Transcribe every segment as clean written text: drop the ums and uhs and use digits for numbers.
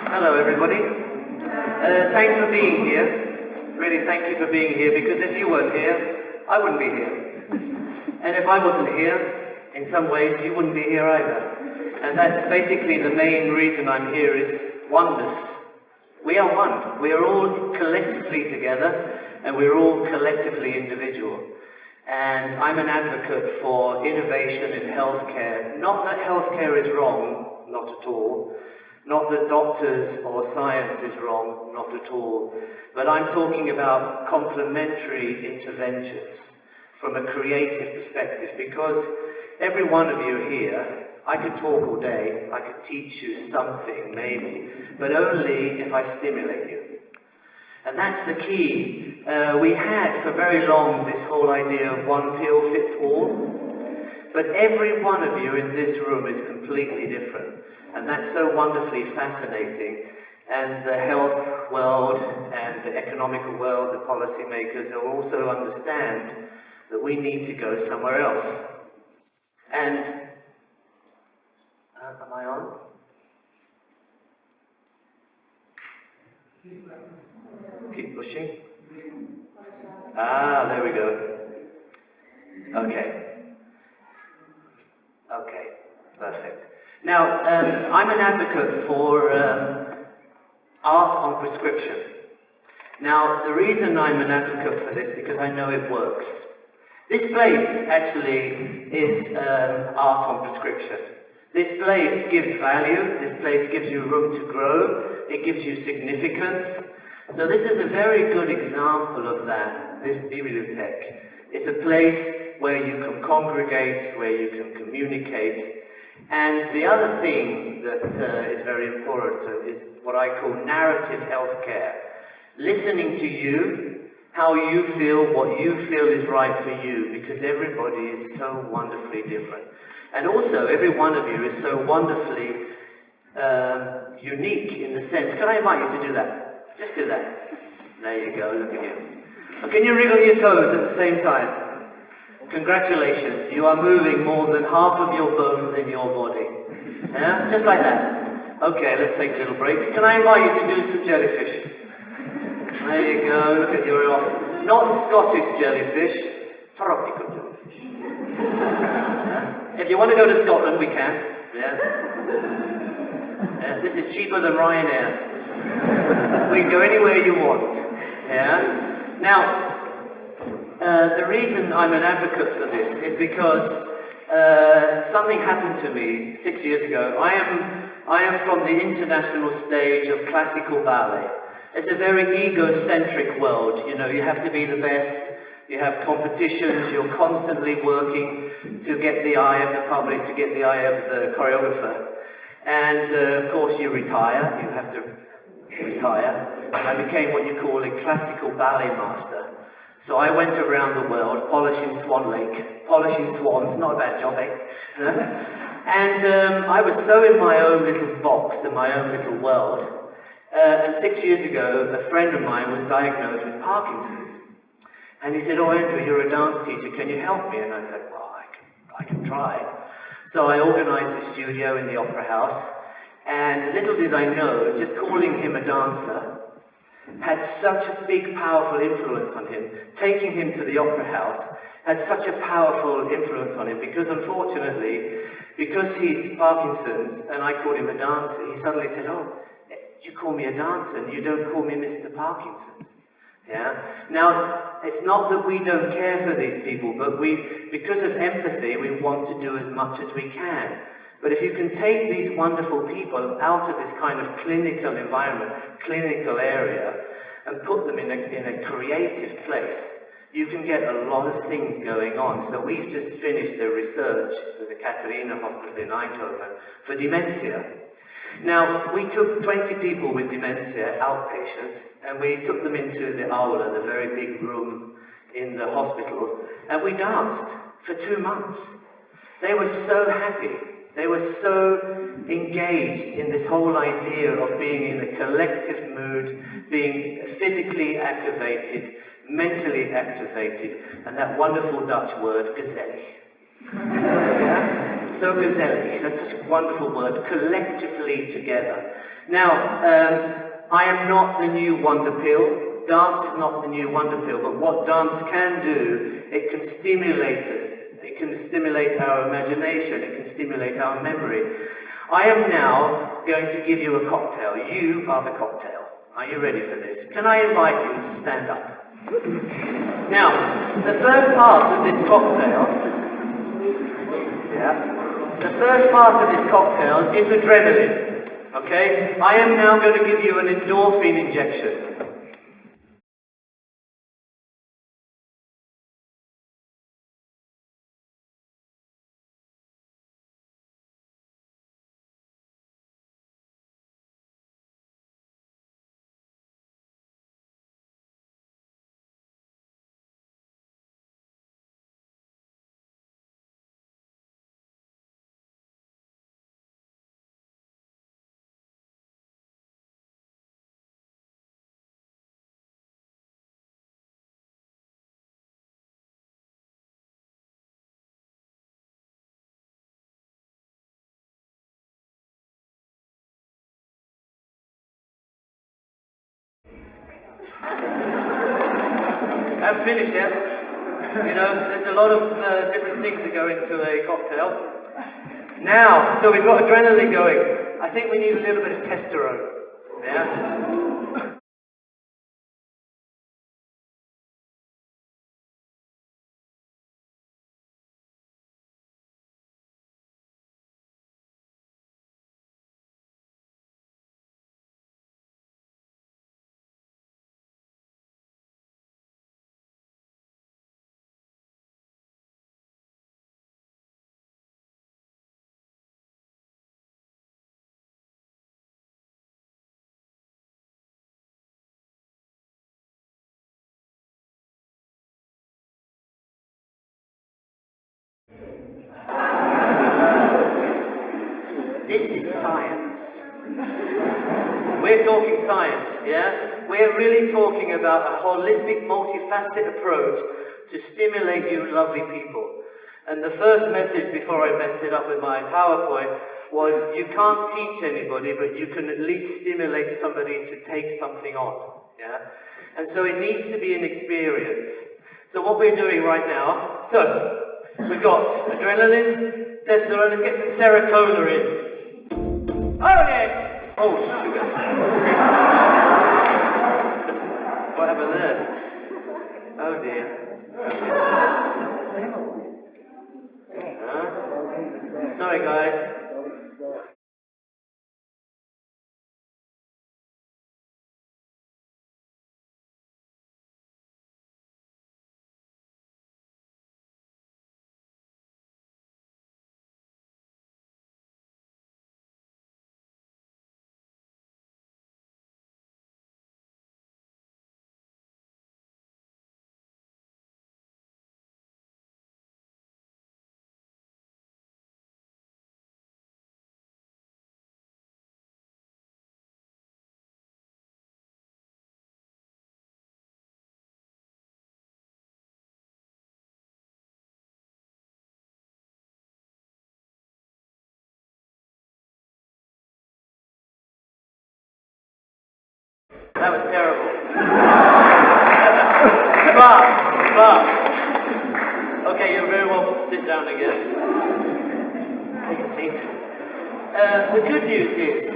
Hello everybody. Thanks for being here. Really thank you for being here, because if you weren't here, I wouldn't be here. And if I wasn't here, in some ways you wouldn't be here either. And that's basically the main reason I'm here, is oneness. We are one. We are all collectively together, and we're all collectively individual. And I'm an advocate for innovation in healthcare. Not that healthcare is wrong, not at all. Not that doctors or science is wrong, not at all. But I'm talking about complementary interventions from a creative perspective, because every one of you here, I could talk all day, I could teach you something maybe, but only if I stimulate you. And that's the key. We had for very long this whole idea of one pill fits all. But every one of you in this room is completely different. And that's so wonderfully fascinating. And the health world and the economical world, the policymakers, will also understand that we need to go somewhere else. And, am I on? Keep pushing. Ah, there we go. Okay. Okay, perfect. Now, I'm an advocate for art on prescription. Now, the reason I'm an advocate for this, because I know it works. This place actually is art on prescription. This place gives value, this place gives you room to grow, it gives you significance. So this is a very good example of that, this bibliothèque. It's a place where you can congregate, where you can communicate. And the other thing that is very important is what I call narrative healthcare. Listening to you, how you feel, what you feel is right for you, because everybody is so wonderfully different. And also, every one of you is so wonderfully unique in the sense. Can I invite you to do that? Just do that. There you go, look at you. Can you wriggle your toes at the same time? Congratulations, you are moving more than half of your bones in your body. Yeah? Just like that. Okay, let's take a little break. Can I invite you to do some jellyfish? There you go, look at you're off. Not Scottish jellyfish, tropical jellyfish. Yeah? If you want to go to Scotland, we can. Yeah? Yeah, this is cheaper than Ryanair. We can go anywhere you want. Yeah? Now, the reason I'm an advocate for this is because something happened to me 6 years ago. I am from the international stage of classical ballet. It's a very egocentric world. You know, you have to be the best. You have competitions. You're constantly working to get the eye of the public, to get the eye of the choreographer. And of course, you retire. You have to retire. I became what you call a classical ballet master. So I went around the world polishing Swan Lake, polishing swans, not a bad job, eh? And I was so in my own little box, in my own little world. And 6 years ago, a friend of mine was diagnosed with Parkinson's. And he said, "Oh, Andrew, you're a dance teacher, can you help me?" And I said, "Well, I can try." So I organized a studio in the Opera House. And little did I know, just calling him a dancer had such a big, powerful influence on him. Taking him to the Opera House had such a powerful influence on him, because unfortunately, because he's Parkinson's and I called him a dancer, he suddenly said, "Oh, you call me a dancer and you don't call me Mr. Parkinson's." Yeah? Now, it's not that we don't care for these people, but because of empathy, we want to do as much as we can. But if you can take these wonderful people out of this kind of clinical environment, clinical area, and put them in a creative place, you can get a lot of things going on. So we've just finished the research at the Katarina Hospital in Eindhoven for dementia. Now, we took 20 people with dementia, outpatients, and we took them into the aula, the very big room in the hospital, and we danced for 2 months. They were so happy. They were so engaged in this whole idea of being in a collective mood, being physically activated, mentally activated, and that wonderful Dutch word, gezellig. Yeah? So gesellig, that's such a wonderful word, collectively together. Now, I am not the new wonder pill. Dance is not the new wonder pill, but what dance can do, it can stimulate us. It can stimulate our imagination, it can stimulate our memory. I am now going to give you a cocktail. You are the cocktail. Are you ready for this? Can I invite you to stand up? Now, the first part of this cocktail, the first part of this cocktail is adrenaline, okay? I am now going to give you an endorphin injection. I haven't finished yet. You know, there's a lot of different things that go into a cocktail. Now, so we've got adrenaline going. I think we need a little bit of testosterone. Yeah? This is science. We're talking science, yeah? We're really talking about a holistic, multifaceted approach to stimulate you lovely people. And the first message before I messed it up with my PowerPoint was you can't teach anybody, but you can at least stimulate somebody to take something on, yeah? And so it needs to be an experience. So what we're doing right now, so we've got adrenaline, testosterone, let's get some serotonin in. Oh yes! Oh, sugar. What happened there? Oh dear. Sorry guys. That was terrible. but, okay, you're very welcome to sit down again. Take a seat. The good news is,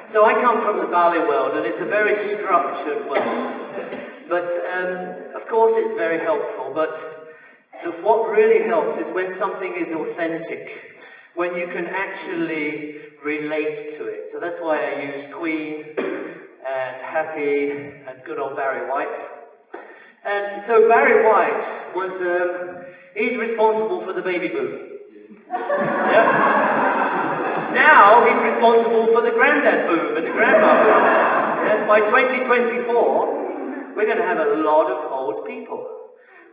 so I come from the ballet world, and it's a very structured world. But, of course, it's very helpful, but what really helps is when something is authentic, when you can actually relate to it. So that's why I use Queen, and Happy, and good old Barry White. And so Barry White was, he's responsible for the baby boom. Yeah. Now he's responsible for the granddad boom and the grandma boom. Yeah. By 2024, we're going to have a lot of old people.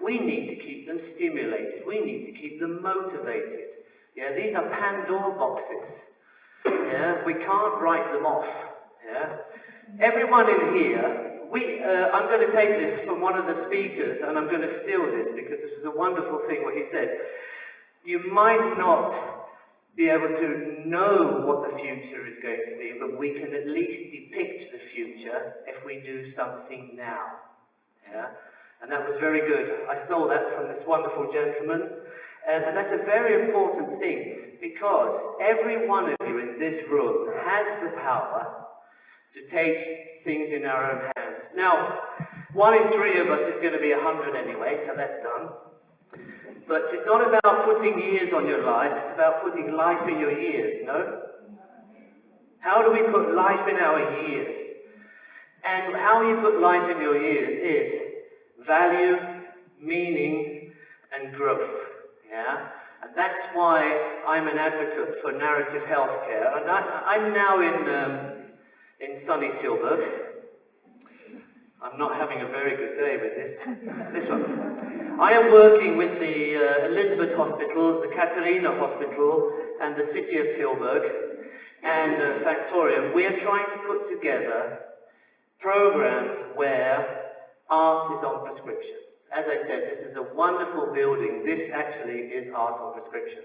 We need to keep them stimulated. We need to keep them motivated. Yeah, these are Pandora boxes. Yeah, we can't write them off. Yeah. Everyone in here, I'm going to take this from one of the speakers, and I'm going to steal this because this was a wonderful thing what he said. You might not be able to know what the future is going to be, but we can at least depict the future if we do something now. Yeah? And that was very good. I stole that from this wonderful gentleman. And that's a very important thing, because every one of you in this room has the power to take things in our own hands. Now, 1 in 3 of us is going to be 100 anyway, so that's done. But it's not about putting years on your life, it's about putting life in your years, no? How do we put life in our years? And how you put life in your years is value, meaning, and growth. Yeah? And that's why I'm an advocate for narrative healthcare. And I'm now in sunny Tilburg. I'm not having a very good day with this one. I am working with the Elizabeth Hospital, the Katarina Hospital, and the City of Tilburg, and Factorium. We are trying to put together programs where art is on prescription. As I said, this is a wonderful building. This actually is art on prescription.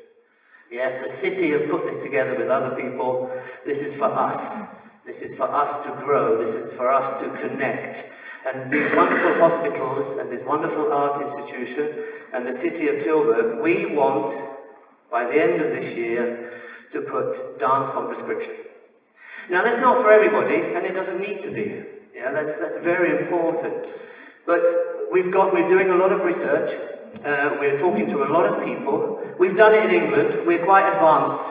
Yeah, the city have put this together with other people. This is for us. This is for us to grow. This is for us to connect. And these wonderful hospitals and this wonderful art institution and the City of Tilburg, we want, by the end of this year, to put dance on prescription. Now, that's not for everybody, and it doesn't need to be. Yeah, that's very important. But we're doing a lot of research. We're talking to a lot of people. We've done it in England. We're quite advanced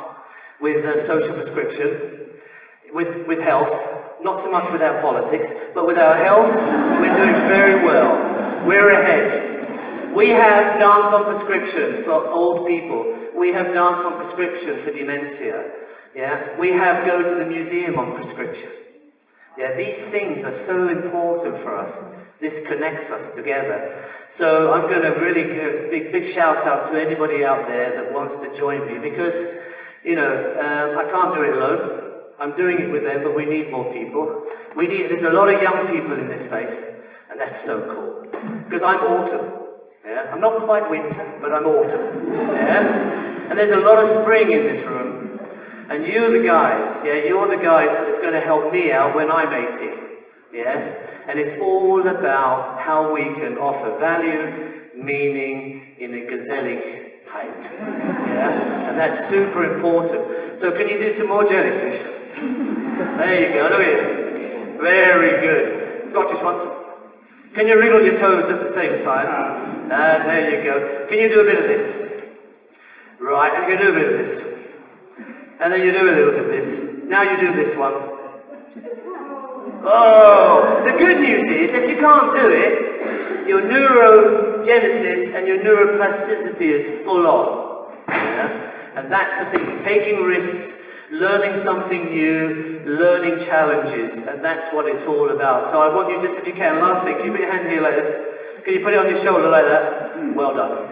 with social prescription, with health. Not so much with our politics, but with our health, we're doing very well. We're ahead. We have dance on prescription for old people. We have dance on prescription for dementia. Yeah? We have go to the museum on prescription. Yeah, these things are so important for us. This connects us together. So I'm going to really give a big shout out to anybody out there that wants to join me, because, you know, I can't do it alone. I'm doing it with them, but we need more people. There's a lot of young people in this space, and that's so cool. Because I'm autumn. Yeah? I'm not quite winter, but I'm autumn. Yeah? And there's a lot of spring in this room. And you're the guys, yeah, you're the guys that's going to help me out when I'm 80. Yes? And it's all about how we can offer value, meaning in a gezellig height. Yeah? And that's super important. So can you do some more jellyfish? There you go, look at you. Very good. Scottish ones. Can you wriggle your toes at the same time? There you go. Can you do a bit of this? Right, and you can do a bit of this. And then you do a little bit of this. Now you do this one. Oh! The good news is, if you can't do it, your neurogenesis and your neuroplasticity is full on. Yeah? And that's the thing. Taking risks, learning something new, learning challenges, and that's what it's all about. So I want you just, if you can, last thing, can you put your hand here like this? Can you put it on your shoulder like that? Well done.